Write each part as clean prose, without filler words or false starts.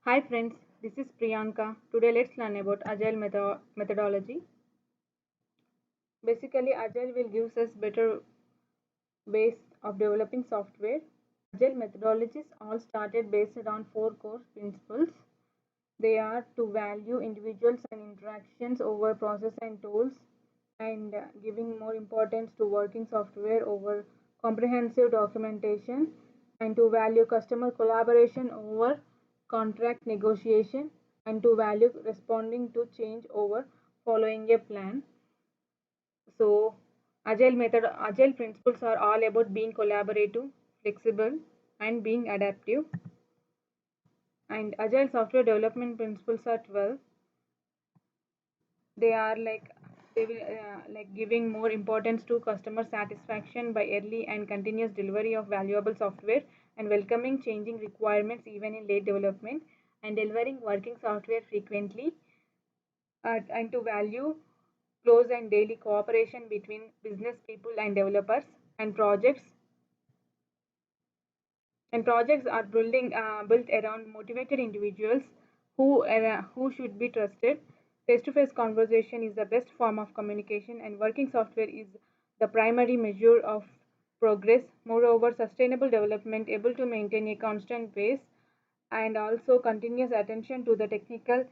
Hi friends, this is Priyanka. Today let's learn about Agile methodology. Basically, Agile will give us better ways of developing software. Agile methodologies all started based on four core principles. They are to value individuals and interactions over process and tools, and giving more importance to working software over comprehensive documentation, and to value customer collaboration over contract negotiation, and to value responding to change over following a plan. So agile principles are all about being collaborative, flexible, and being adaptive. And agile software development principles are 12. They are they will like giving more importance to customer satisfaction by early and continuous delivery of valuable software, and welcoming changing requirements even in late development, and delivering working software frequently, and to value close and daily cooperation between business people and developers. And projects and projects are built around motivated individuals who should be trusted. Face-to-face conversation is the best form of communication, and working software is the primary measure of progress. Moreover, sustainable development, able to maintain a constant pace, and also continuous attention to the technical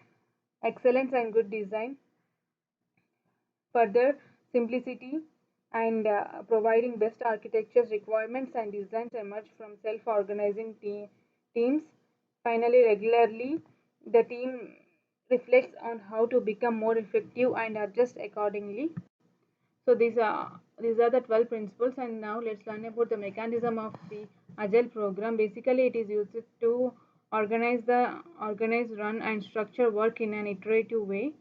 excellence and good design. Further, simplicity and providing best architectures, requirements, and designs emerge from self-organizing teams. Finally, regularly, the team reflects on how to become more effective and adjust accordingly. So these are the 12 principles, and now let's learn about the mechanism of the agile program. Basically, it is used to organize, run, and structure work in an iterative way.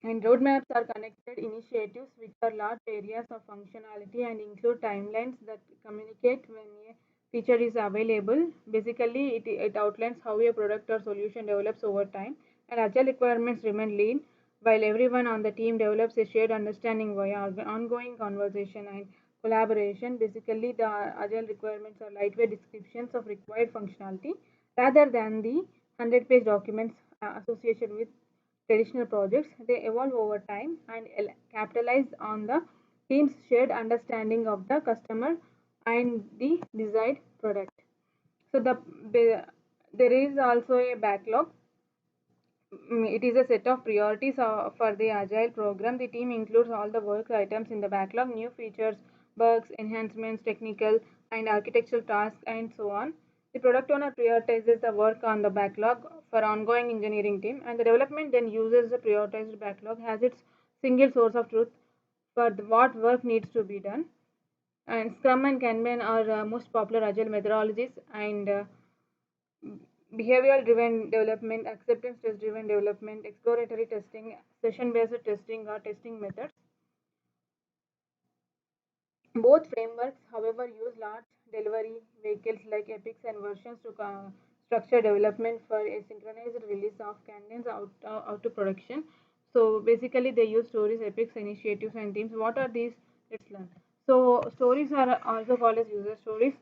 And roadmaps are connected initiatives which are large areas of functionality and include timelines that communicate when a feature is available. Basically, it outlines how a product or solution develops over time, and agile requirements remain lean while everyone on the team develops a shared understanding via ongoing conversation and collaboration. Basically, the agile requirements are lightweight descriptions of required functionality rather than the 100-page documents associated with traditional projects. They evolve over time and capitalize on the team's shared understanding of the customer and the desired product. So there is also a backlog. It is a set of priorities for the agile program. The team includes all the work items in the backlog: new features, bugs, enhancements, technical and architectural tasks, and so on. The product owner prioritizes the work on the backlog for ongoing engineering team, and the development then uses the prioritized backlog as its single source of truth for what work needs to be done. And Scrum and Kanban are most popular agile methodologies, and behavioral driven development, acceptance test driven development, exploratory testing, session based testing or testing methods. Both frameworks, however, use large delivery vehicles like epics and versions to structure development for a synchronized release of candidates out to production. So basically, they use stories, epics, initiatives, and teams. What are these? Let's learn. So stories are also called as user stories,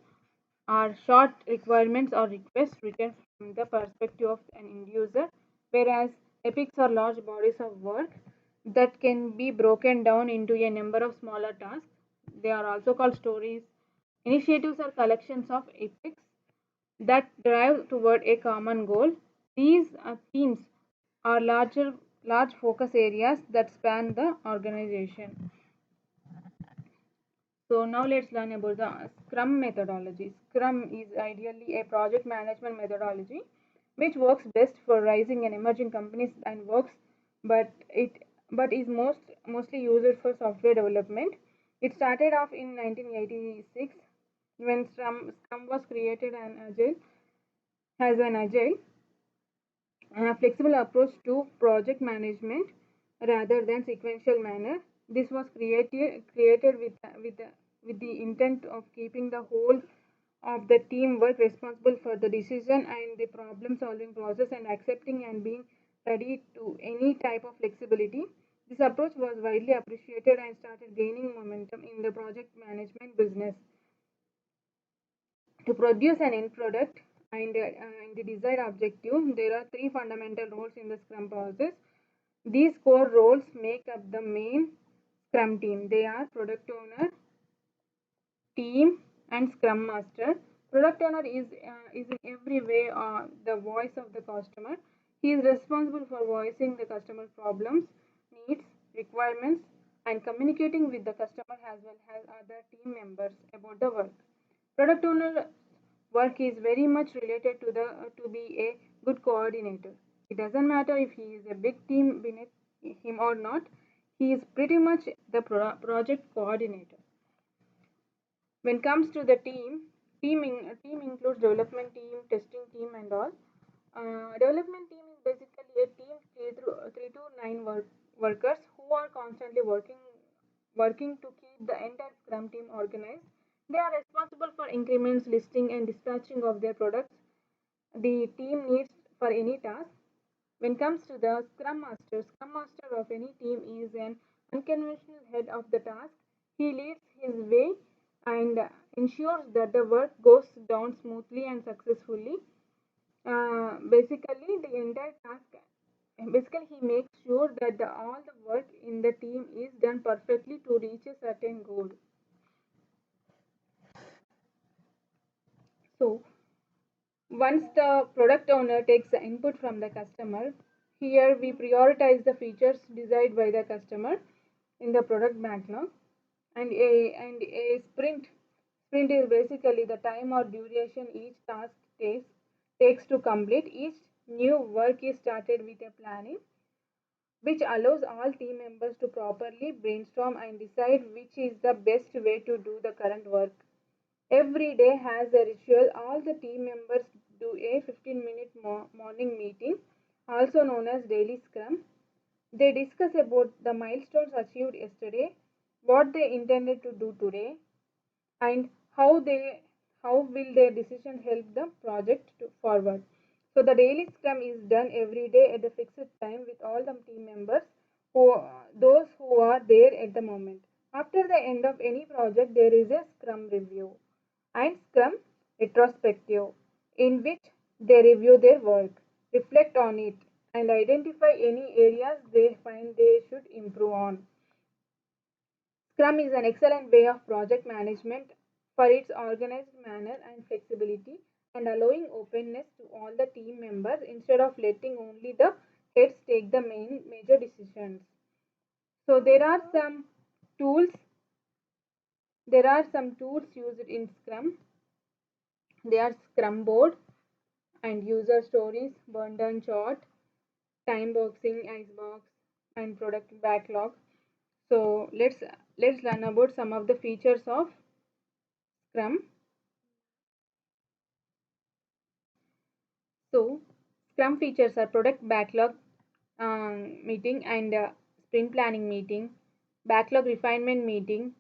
are short requirements or requests written from the perspective of an end user, whereas epics are large bodies of work that can be broken down into a number of smaller tasks. They are also called stories. Initiatives are collections of epics that drive toward a common goal. These themes are large focus areas that span the organization. So now let's learn about the Scrum methodology. Scrum is ideally a project management methodology which works best for rising and emerging companies and works, but it but is mostly used for software development. It started off in 1986 when Scrum was created as an agile flexible approach to project management rather than sequential manner. This was created with the intent of keeping the whole of the teamwork responsible for the decision and the problem solving process, and accepting and being ready to any type of flexibility. This approach was widely appreciated and started gaining momentum in the project management business. To produce an end product, and in the desired objective, there are three fundamental roles in the Scrum process. These core roles make up the main Scrum team. They are product owner, team, and Scrum master. Product owner is in every way the voice of the customer. He is responsible for voicing the customer problems, needs, requirements, and communicating with the customer as well as other team members about the work. Product owner work is very much related to be a good coordinator. It doesn't matter if he is a big team beneath him or not. He is pretty much the project coordinator. When it comes to the team includes development team, testing team, and all. Development team is basically a team three to nine workers who are constantly working to keep the entire Scrum team organized. They are responsible for increments, listing, and dispatching of their products the team needs for any task. When it comes to the Scrum Master of any team is an unconventional head of the task. He leads his way and ensures that the work goes down smoothly and successfully. Basically, he makes sure that all the work in the team is done perfectly to reach a certain goal. So, once the product owner takes the input from the customer, here we prioritize the features desired by the customer in the product backlog. And a sprint is basically the time or duration each task takes to complete. Each new work is started with a planning, which allows all team members to properly brainstorm and decide which is the best way to do the current work. Every day has a ritual. All the team members do a 15-minute morning meeting, also known as daily scrum. They discuss about the milestones achieved yesterday, what they intended to do today, and how will their decision help the project to forward. So the daily scrum is done every day at a fixed time with all the team members, those who are there at the moment. After the end of any project, there is a scrum review and scrum retrospective, in which they review their work, reflect on it, and identify any areas they find they should improve on. Scrum is an excellent way of project management for its organized manner and flexibility, and allowing openness to all the team members instead of letting only the heads take the major decisions. So tools there are some tools used in Scrum. They are Scrum board and user stories, burn down chart, time boxing, icebox, and product backlog. So let's learn about some of the features of Scrum. So Scrum features are product backlog meeting and sprint planning meeting, backlog refinement meeting,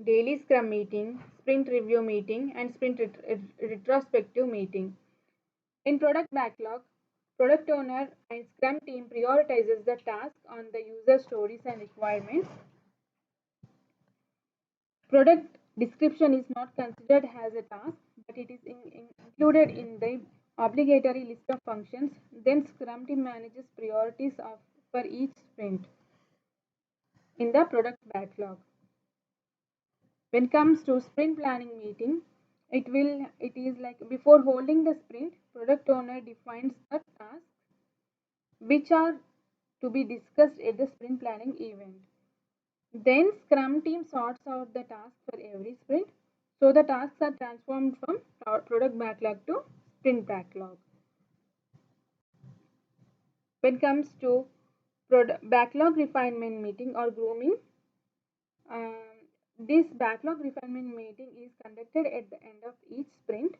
daily Scrum meeting, sprint review meeting, and sprint retrospective meeting. In product backlog, product owner and Scrum team prioritizes the task on the user stories and requirements. Product description is not considered as a task, but it is included in the obligatory list of functions. Then Scrum team manages priorities for each sprint in the product backlog. When it comes to sprint planning meeting, it is like before holding the sprint, product owner defines the tasks which are to be discussed at the sprint planning event. Then Scrum team sorts out the tasks for every sprint. So the tasks are transformed from product backlog to sprint backlog. When it comes to backlog refinement meeting or grooming, um, this backlog refinement meeting is conducted at the end of each sprint.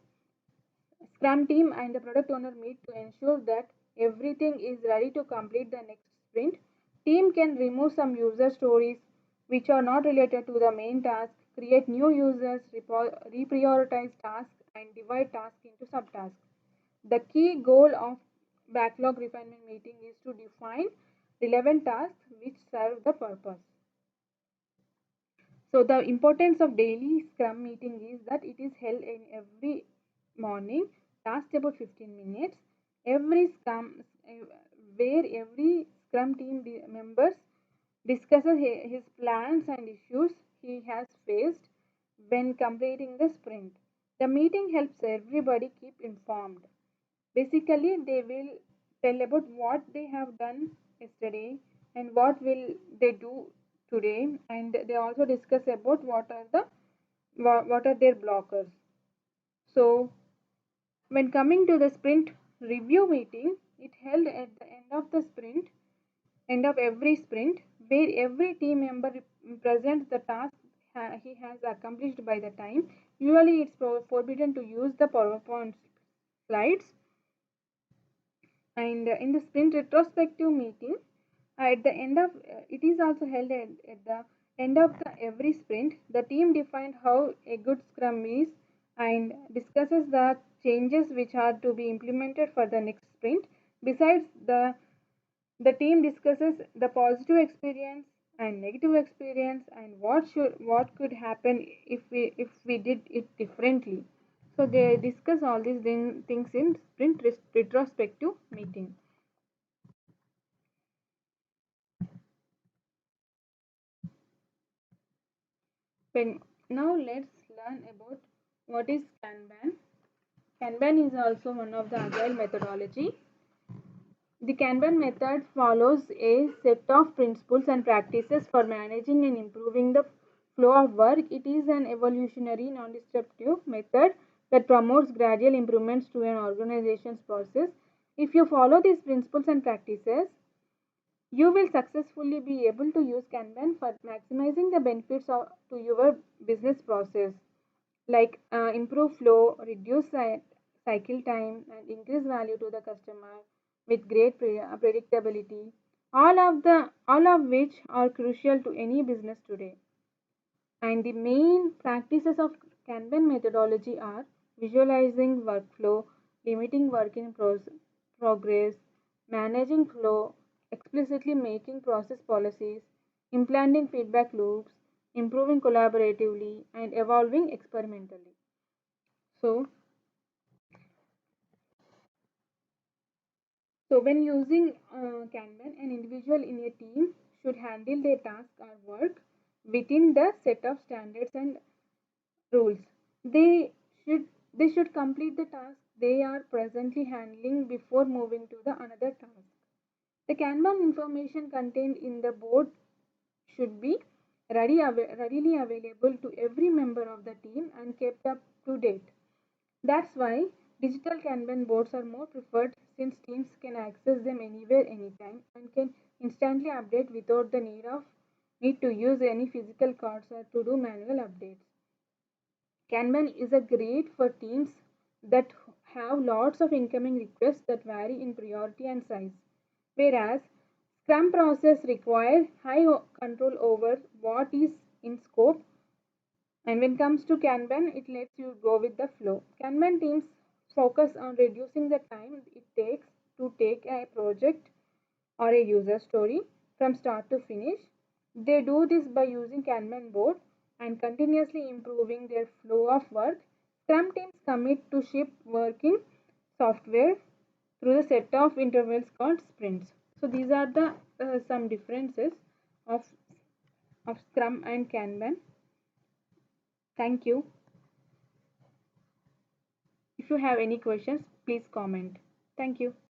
Scrum team and the product owner meet to ensure that everything is ready to complete the next sprint. Team can remove some user stories which are not related to the main task, create new users, reprioritize tasks, and divide tasks into subtasks. The key goal of backlog refinement meeting is to define relevant tasks which serve the purpose. So the importance of daily Scrum meeting is that it is held in every morning lasts about 15 minutes. Every scrum, where every Scrum team members discusses his plans and issues he has faced when completing the sprint. The meeting helps everybody keep informed. Basically, they will tell about what they have done yesterday and what will they do today, and they also discuss about what are their blockers. So, when coming to the sprint review meeting, it held at the end of every sprint, where every team member presents the task he has accomplished by the time. Usually, it's forbidden to use the PowerPoint slides. And in the sprint retrospective meeting, at the end of it is also held at the end of the every sprint. The team defined how a good scrum is and discusses the changes which are to be implemented for the next sprint. Besides, the team discusses the positive experience and negative experience and what could happen if we did it differently. So they discuss all these things in sprint retrospective meeting. When now let's learn about what is Kanban. Kanban is also one of the agile methodology. The Kanban method follows a set of principles and practices for managing and improving the flow of work. It is an evolutionary, non-destructive method that promotes gradual improvements to an organization's process. If you follow these principles and practices, you will successfully be able to use Kanban for maximizing the benefits to your business process, like improve flow, reduce cycle time, and increase value to the customer with great predictability. All of which are crucial to any business today. And the main practices of Kanban methodology are visualizing workflow, limiting work in progress, managing flow, explicitly making process policies, implanting feedback loops, improving collaboratively, and evolving experimentally. So, so when using Kanban, an individual in a team should handle their task or work within the set of standards and rules. They should they should complete the task they are presently handling before moving to the another task. The Kanban information contained in the board should be readily available to every member of the team and kept up to date. That's why digital Kanban boards are more preferred since teams can access them anywhere, anytime, and can instantly update without the need to use any physical cards or to do manual updates. Kanban is a great for teams that have lots of incoming requests that vary in priority and size, whereas Scrum process require high control over what is in scope. And when it comes to Kanban, it lets you go with the flow. Kanban teams focus on reducing the time it takes to take a project or a user story from start to finish. They do this by using Kanban board and continuously improving their flow of work. Scrum teams commit to ship working software through the set of intervals called sprints. So these are the some differences of Scrum and Kanban. Thank you. If you have any questions, please comment. Thank you.